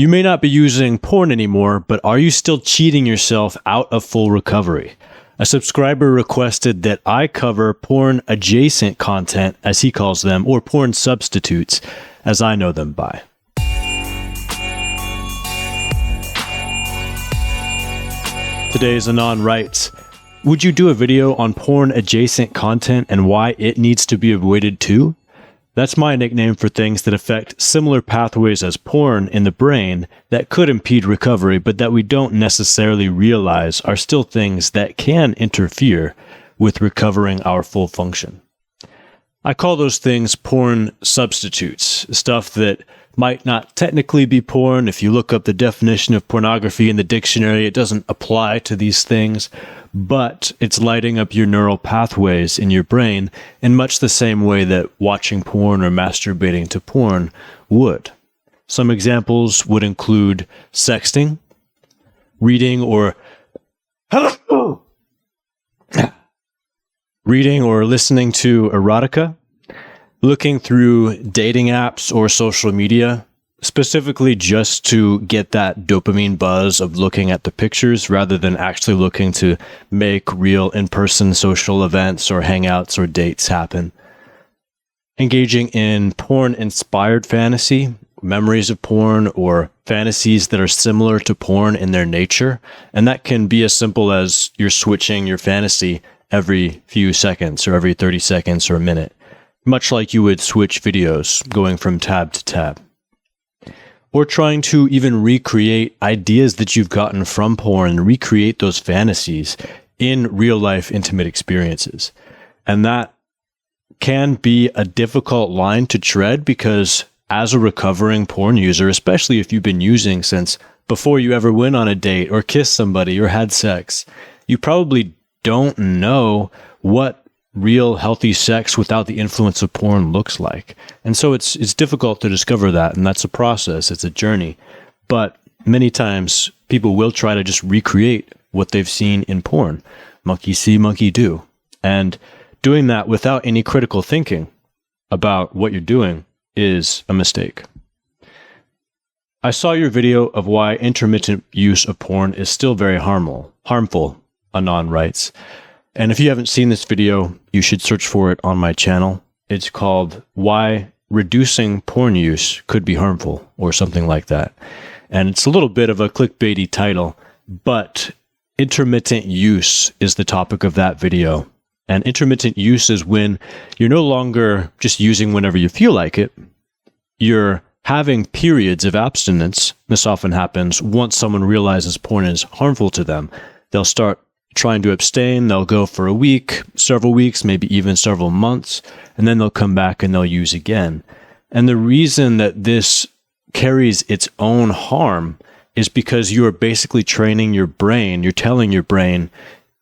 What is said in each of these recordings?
You may not be using porn anymore, but are you still cheating yourself out of full recovery? A subscriber requested that I cover porn-adjacent content, as he calls them, or porn substitutes, as I know them by. Today's Anon writes, would you do a video on porn-adjacent content and why it needs to be avoided too? That's my nickname for things that affect similar pathways as porn in the brain that could impede recovery, but that we don't necessarily realize are still things that can interfere with recovering our full function. I call those things porn substitutes, stuff that might not technically be porn. If you look up the definition of pornography in the dictionary, it doesn't apply to these things, but it's lighting up your neural pathways in your brain in much the same way that watching porn or masturbating to porn would. Some examples would include sexting, reading or listening to erotica, looking through dating apps or social media, specifically just to get that dopamine buzz of looking at the pictures rather than actually looking to make real in-person social events or hangouts or dates happen. Engaging in porn-inspired fantasy, memories of porn, or fantasies that are similar to porn in their nature, and that can be as simple as you're switching your fantasy every few seconds or every 30 seconds or a minute, much like you would switch videos going from tab to tab. Or trying to even recreate ideas that you've gotten from porn and recreate those fantasies in real-life intimate experiences. And that can be a difficult line to tread because as a recovering porn user, especially if you've been using since before you ever went on a date or kissed somebody or had sex, you probably don't know what real healthy sex without the influence of porn looks like. And so it's difficult to discover that, and that's a process, it's a journey. But many times people will try to just recreate what they've seen in porn. Monkey see, monkey do. And doing that without any critical thinking about what you're doing is a mistake. I saw your video of why intermittent use of porn is still very harmful, Anon writes. And if you haven't seen this video, you should search for it on my channel. It's called Why Reducing Porn Use Could Be Harmful, or something like that. And it's a little bit of a clickbaity title, but intermittent use is the topic of that video. And intermittent use is when you're no longer just using whenever you feel like it. You're having periods of abstinence. This often happens once someone realizes porn is harmful to them. They'll start trying to abstain. They'll go for a week, several weeks, maybe even several months, and then they'll come back and they'll use again. And the reason that this carries its own harm is because you are basically training your brain. You're telling your brain,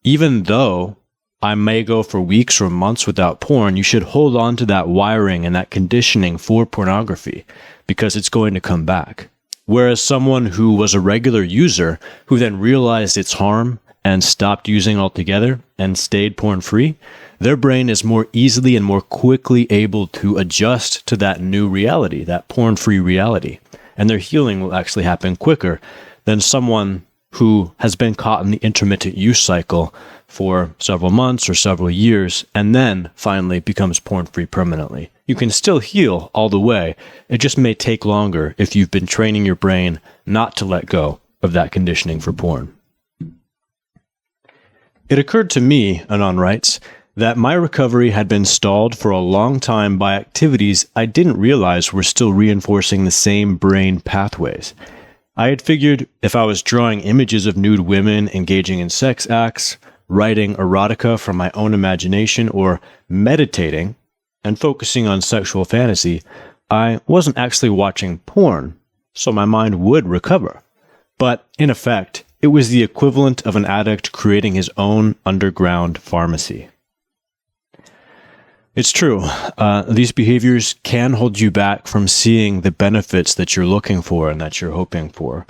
even though I may go for weeks or months without porn, you should hold on to that wiring and that conditioning for pornography because it's going to come back. Whereas someone who was a regular user who then realized its harm and stopped using altogether and stayed porn-free, their brain is more easily and more quickly able to adjust to that new reality, that porn-free reality. And their healing will actually happen quicker than someone who has been caught in the intermittent use cycle for several months or several years and then finally becomes porn-free permanently. You can still heal all the way. It just may take longer if you've been training your brain not to let go of that conditioning for porn. It occurred to me, Anon writes, that my recovery had been stalled for a long time by activities I didn't realize were still reinforcing the same brain pathways. I had figured if I was drawing images of nude women engaging in sex acts, writing erotica from my own imagination, or meditating and focusing on sexual fantasy, I wasn't actually watching porn, so my mind would recover. But in effect, it was the equivalent of an addict creating his own underground pharmacy. It's true. These behaviors can hold you back from seeing the benefits that you're looking for and that you're hoping for.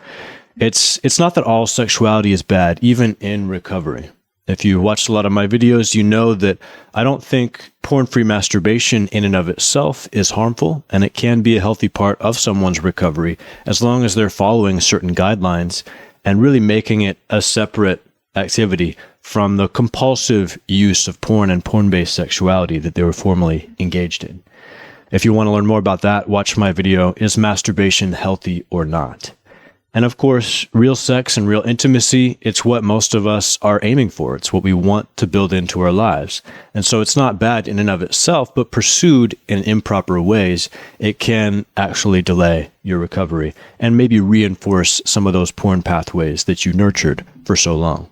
It's not that all sexuality is bad, even in recovery. If you watched a lot of my videos, you know that I don't think porn-free masturbation in and of itself is harmful, and it can be a healthy part of someone's recovery as long as they're following certain guidelines and really making it a separate activity from the compulsive use of porn and porn-based sexuality that they were formerly engaged in. If you want to learn more about that, watch my video, Is Masturbation Healthy or Not? And of course, real sex and real intimacy, it's what most of us are aiming for. It's what we want to build into our lives. And so it's not bad in and of itself, but pursued in improper ways, it can actually delay your recovery and maybe reinforce some of those porn pathways that you nurtured for so long.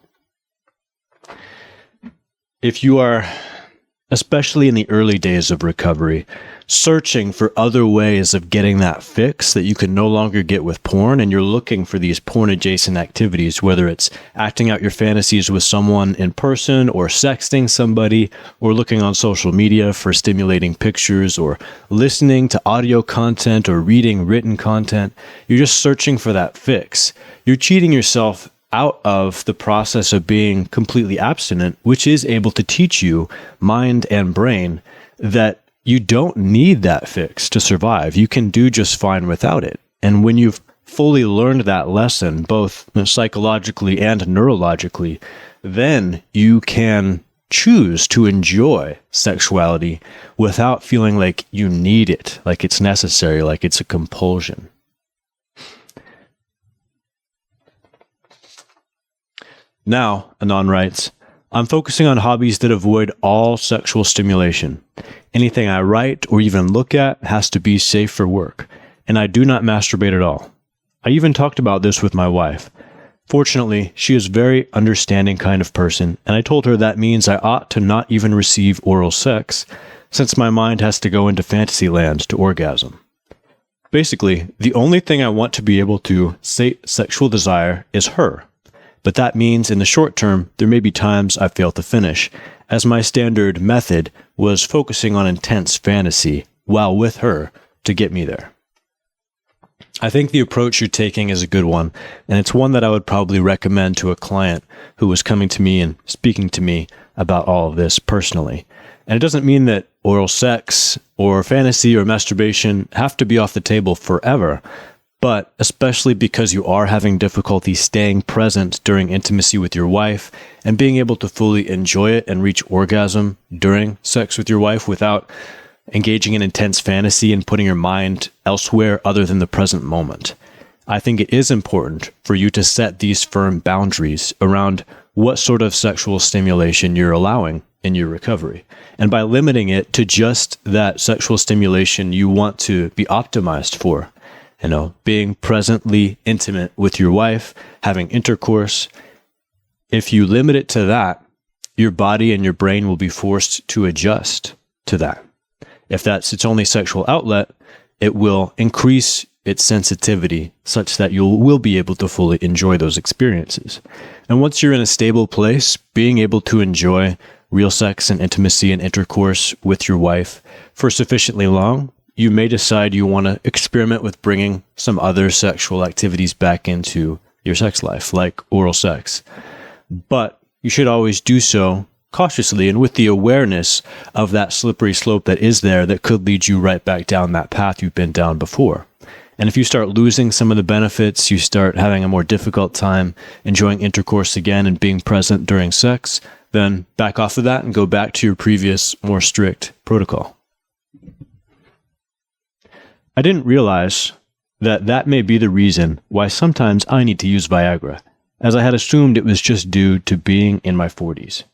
If you are, especially in the early days of recovery, searching for other ways of getting that fix that you can no longer get with porn, and you're looking for these porn-adjacent activities, whether it's acting out your fantasies with someone in person or sexting somebody or looking on social media for stimulating pictures or listening to audio content or reading written content, you're just searching for that fix. You're cheating yourself out of the process of being completely abstinent, which is able to teach you, mind and brain, that you don't need that fix to survive. You can do just fine without it. And when you've fully learned that lesson, both psychologically and neurologically, then you can choose to enjoy sexuality without feeling like you need it, like it's necessary, like it's a compulsion. Now, Anon writes, I'm focusing on hobbies that avoid all sexual stimulation. Anything I write or even look at has to be safe for work, and I do not masturbate at all. I even talked about this with my wife. Fortunately, she is a very understanding kind of person, and I told her that means I ought to not even receive oral sex, since my mind has to go into fantasy land to orgasm. Basically, the only thing I want to be able to sate sexual desire is her. But that means in the short term, there may be times I fail to finish, as my standard method was focusing on intense fantasy while with her to get me there. I think the approach you're taking is a good one, and it's one that I would probably recommend to a client who was coming to me and speaking to me about all of this personally. And it doesn't mean that oral sex or fantasy or masturbation have to be off the table forever, but especially because you are having difficulty staying present during intimacy with your wife and being able to fully enjoy it and reach orgasm during sex with your wife without engaging in intense fantasy and putting your mind elsewhere other than the present moment. I think it is important for you to set these firm boundaries around what sort of sexual stimulation you're allowing in your recovery. And by limiting it to just that sexual stimulation you want to be optimized for, being presently intimate with your wife, having intercourse. If you limit it to that, your body and your brain will be forced to adjust to that. If that's its only sexual outlet, it will increase its sensitivity such that you will be able to fully enjoy those experiences. And once you're in a stable place, being able to enjoy real sex and intimacy and intercourse with your wife for sufficiently long, you may decide you want to experiment with bringing some other sexual activities back into your sex life, like oral sex. But you should always do so cautiously and with the awareness of that slippery slope that is there that could lead you right back down that path you've been down before. And if you start losing some of the benefits, you start having a more difficult time enjoying intercourse again and being present during sex, then back off of that and go back to your previous, more strict protocol. I didn't realize that may be the reason why sometimes I need to use Viagra, as I had assumed it was just due to being in my 40s.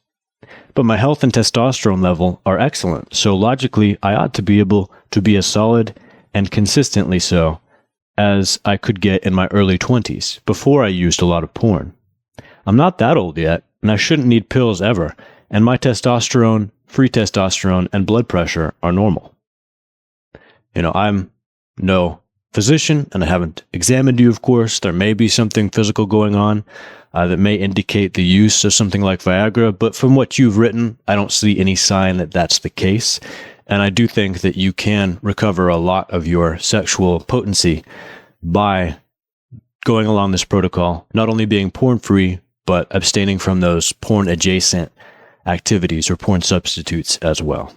But my health and testosterone level are excellent, so logically I ought to be able to be as solid and consistently so as I could get in my early 20s, before I used a lot of porn. I'm not that old yet, and I shouldn't need pills ever, and my testosterone, free testosterone, and blood pressure are normal. I'm no physician, and I haven't examined you, of course. There may be something physical going on that may indicate the use of something like Viagra, but from what you've written, I don't see any sign that that's the case. And I do think that you can recover a lot of your sexual potency by going along this protocol, not only being porn-free, but abstaining from those porn adjacent activities or porn substitutes as well.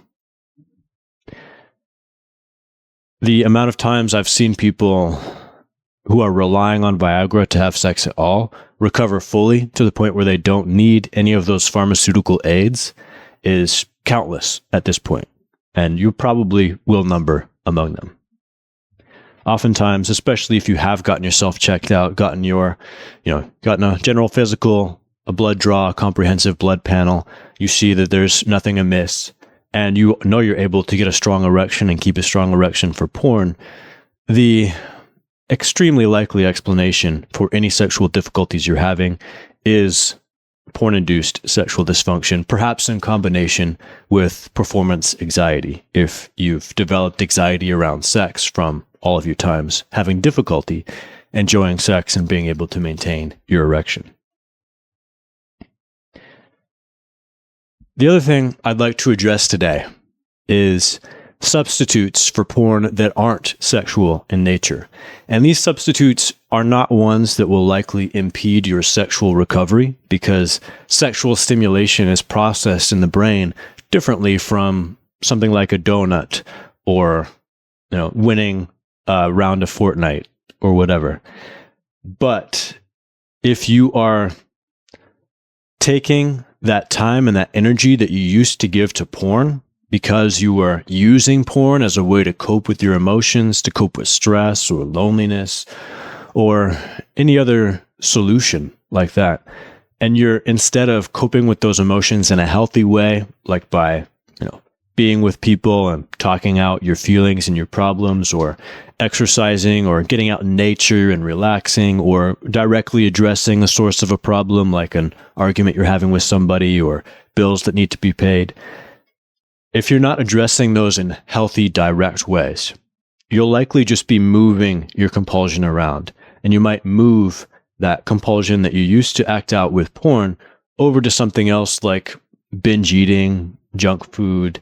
The amount of times I've seen people who are relying on Viagra to have sex at all recover fully to the point where they don't need any of those pharmaceutical aids is countless at this point, and you probably will number among them. Oftentimes, especially if you have gotten yourself checked out, gotten a general physical, a blood draw, a comprehensive blood panel, you see that there's nothing amiss, and you know you're able to get a strong erection and keep a strong erection for porn, the extremely likely explanation for any sexual difficulties you're having is porn-induced sexual dysfunction, perhaps in combination with performance anxiety, if you've developed anxiety around sex from all of your times having difficulty enjoying sex and being able to maintain your erection. The other thing I'd like to address today is substitutes for porn that aren't sexual in nature. And these substitutes are not ones that will likely impede your sexual recovery, because sexual stimulation is processed in the brain differently from something like a donut or winning a round of Fortnite or whatever. But if you are taking that time and that energy that you used to give to porn because you were using porn as a way to cope with your emotions, to cope with stress or loneliness or any other solution like that, and you're, instead of coping with those emotions in a healthy way, like by being with people and talking out your feelings and your problems, or exercising, or getting out in nature and relaxing, or directly addressing the source of a problem like an argument you're having with somebody or bills that need to be paid. If you're not addressing those in healthy, direct ways, you'll likely just be moving your compulsion around, and you might move that compulsion that you used to act out with porn over to something else like binge eating, junk food,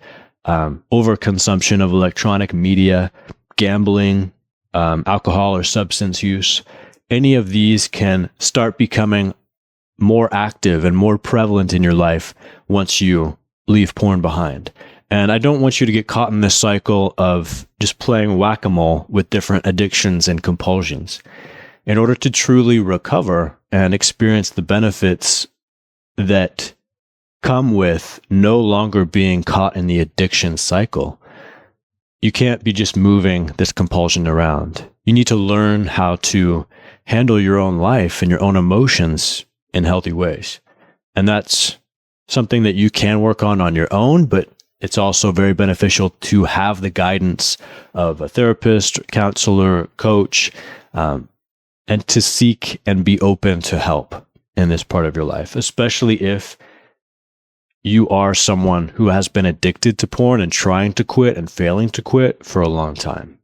overconsumption of electronic media, gambling, alcohol or substance use. Any of these can start becoming more active and more prevalent in your life once you leave porn behind. And I don't want you to get caught in this cycle of just playing whack-a-mole with different addictions and compulsions. In order to truly recover and experience the benefits that come with no longer being caught in the addiction cycle, you can't be just moving this compulsion around. You need to learn how to handle your own life and your own emotions in healthy ways. And that's something that you can work on your own, but it's also very beneficial to have the guidance of a therapist, counselor, coach, and to seek and be open to help in this part of your life, especially if you are someone who has been addicted to porn and trying to quit and failing to quit for a long time.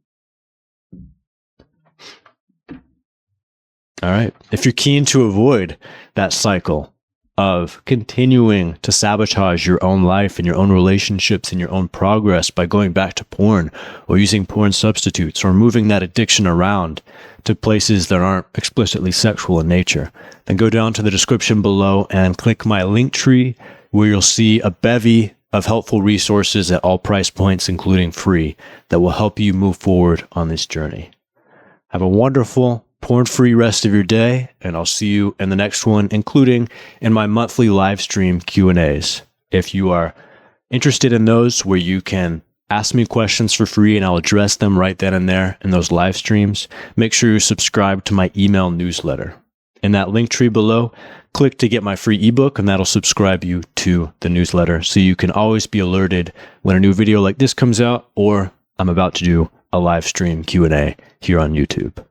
All right. If you're keen to avoid that cycle of continuing to sabotage your own life and your own relationships and your own progress by going back to porn or using porn substitutes or moving that addiction around to places that aren't explicitly sexual in nature, then go down to the description below and click my link tree, where you'll see a bevy of helpful resources at all price points, including free, that will help you move forward on this journey. Have a wonderful porn-free rest of your day, and I'll see you in the next one, including in my monthly live stream Q&As. If you are interested in those, where you can ask me questions for free and I'll address them right then and there in those live streams, make sure you subscribe to my email newsletter. In that link tree below, click to get my free ebook, and that'll subscribe you to the newsletter so you can always be alerted when a new video like this comes out, or I'm about to do a live stream Q&A here on YouTube.